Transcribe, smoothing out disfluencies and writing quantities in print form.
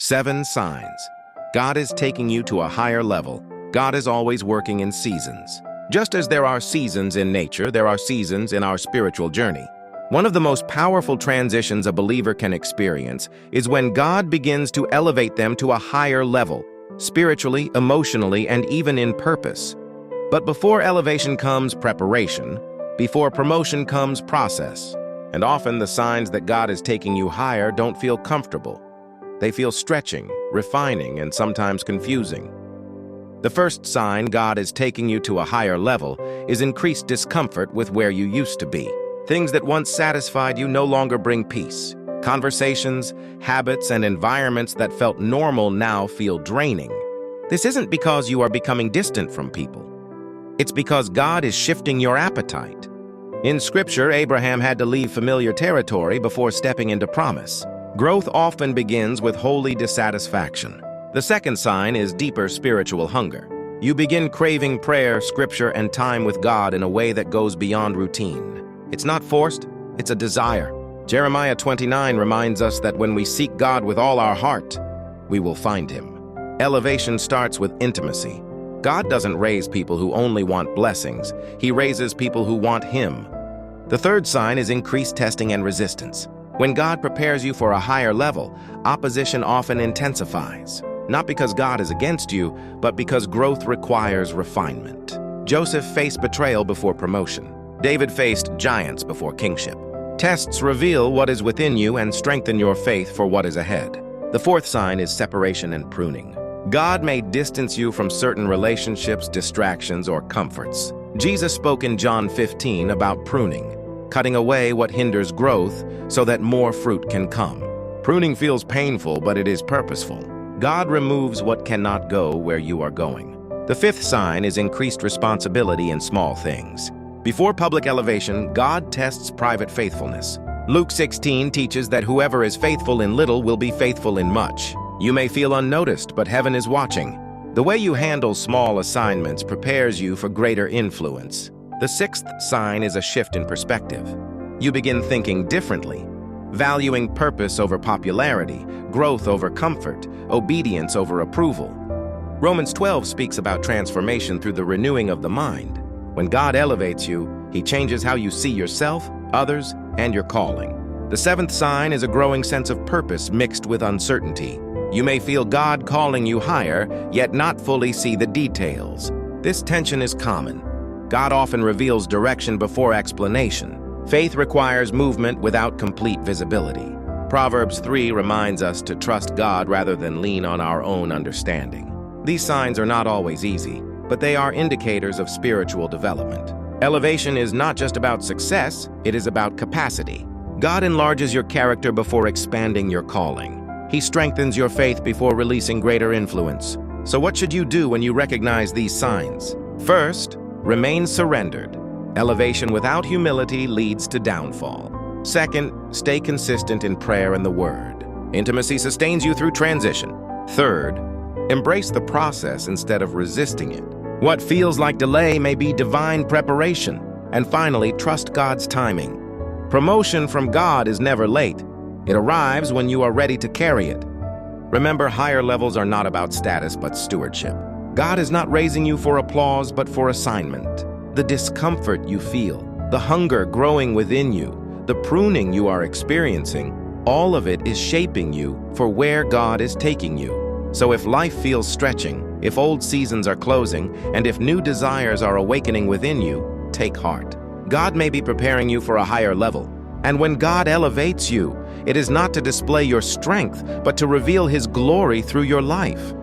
7 signs. God is taking you to a higher level. God is always working in seasons. Just as there are seasons in nature, there are seasons in our spiritual journey. One of the most powerful transitions a believer can experience is when God begins to elevate them to a higher level, spiritually, emotionally, and even in purpose. But before elevation comes preparation, before promotion comes process. And often the signs that God is taking you higher don't feel comfortable. They feel stretching, refining, and sometimes confusing. The first sign God is taking you to a higher level is increased discomfort with where you used to be. Things that once satisfied you no longer bring peace. Conversations, habits, and environments that felt normal now feel draining. This isn't because you are becoming distant from people. It's because God is shifting your appetite. In Scripture, Abraham had to leave familiar territory before stepping into promise. Growth often begins with holy dissatisfaction. The second sign is deeper spiritual hunger. You begin craving prayer, scripture, and time with God in a way that goes beyond routine. It's not forced, it's a desire. Jeremiah 29 reminds us that when we seek God with all our heart, we will find Him. Elevation starts with intimacy. God doesn't raise people who only want blessings. He raises people who want Him. The third sign is increased testing and resistance. When God prepares you for a higher level, opposition often intensifies. Not because God is against you, but because growth requires refinement. Joseph faced betrayal before promotion. David faced giants before kingship. Tests reveal what is within you and strengthen your faith for what is ahead. The fourth sign is separation and pruning. God may distance you from certain relationships, distractions, or comforts. Jesus spoke in John 15 about pruning, cutting away what hinders growth so that more fruit can come. Pruning feels painful, but it is purposeful. God removes what cannot go where you are going. The fifth sign is increased responsibility in small things. Before public elevation, God tests private faithfulness. Luke 16 teaches that whoever is faithful in little will be faithful in much. You may feel unnoticed, but heaven is watching. The way you handle small assignments prepares you for greater influence. The sixth sign is a shift in perspective. You begin thinking differently, valuing purpose over popularity, growth over comfort, obedience over approval. Romans 12 speaks about transformation through the renewing of the mind. When God elevates you, He changes how you see yourself, others, and your calling. The seventh sign is a growing sense of purpose mixed with uncertainty. You may feel God calling you higher, yet not fully see the details. This tension is common. God often reveals direction before explanation. Faith requires movement without complete visibility. Proverbs 3 reminds us to trust God rather than lean on our own understanding. These signs are not always easy, but they are indicators of spiritual development. Elevation is not just about success, it is about capacity. God enlarges your character before expanding your calling. He strengthens your faith before releasing greater influence. So what should you do when you recognize these signs? First, remain surrendered. Elevation without humility leads to downfall. Second, stay consistent in prayer and the Word. Intimacy sustains you through transition. Third, embrace the process instead of resisting it. What feels like delay may be divine preparation. And finally, trust God's timing. Promotion from God is never late. It arrives when you are ready to carry it. Remember, higher levels are not about status but stewardship. God is not raising you for applause but for assignment. The discomfort you feel, the hunger growing within you, the pruning you are experiencing, all of it is shaping you for where God is taking you. So if life feels stretching, if old seasons are closing, and if new desires are awakening within you, take heart. God may be preparing you for a higher level. And when God elevates you, it is not to display your strength, but to reveal His glory through your life.